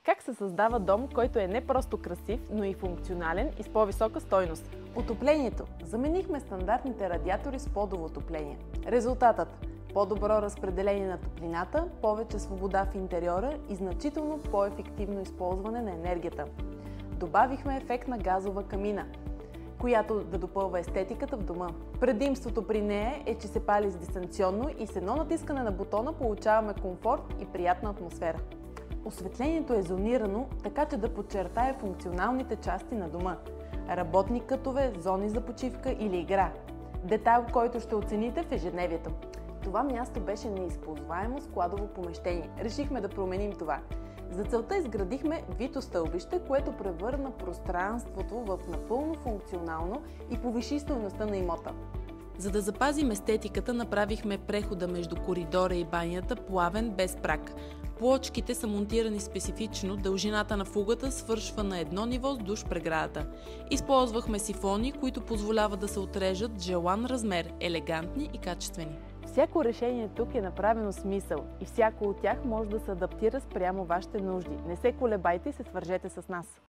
Как се създава дом, който е не просто красив, но и функционален и с по-висока стойност? Отоплението. Заменихме стандартните радиатори с подово отопление. Резултатът – по-добро разпределение на топлината, повече свобода в интериора и значително по-ефективно използване на енергията. Добавихме ефект на газова камина, която да допълва естетиката в дома. Предимството при нея е, че се пали дистанционно и с едно натискане на бутона получаваме комфорт и приятна атмосфера. Осветлението е зонирано, така че да подчертае функционалните части на дома. Работни кътове, зони за почивка или игра. Детайл, който ще оцените в ежедневието. Това място беше неизползваемо складово помещение. Решихме да променим това. За целта изградихме вито стълбище, което превърна пространството в напълно функционално и повиши стойността на имота. За да запазим естетиката, направихме прехода между коридора и банята плавен, без праг. Плочките са монтирани специфично, дължината на фугата свършва на едно ниво с душ преградата. Използвахме сифони, които позволяват да се отрежат в желан размер, елегантни и качествени. Всяко решение тук е направено с мисъл и всяко от тях може да се адаптира спрямо вашите нужди. Не се колебайте и се свържете с нас.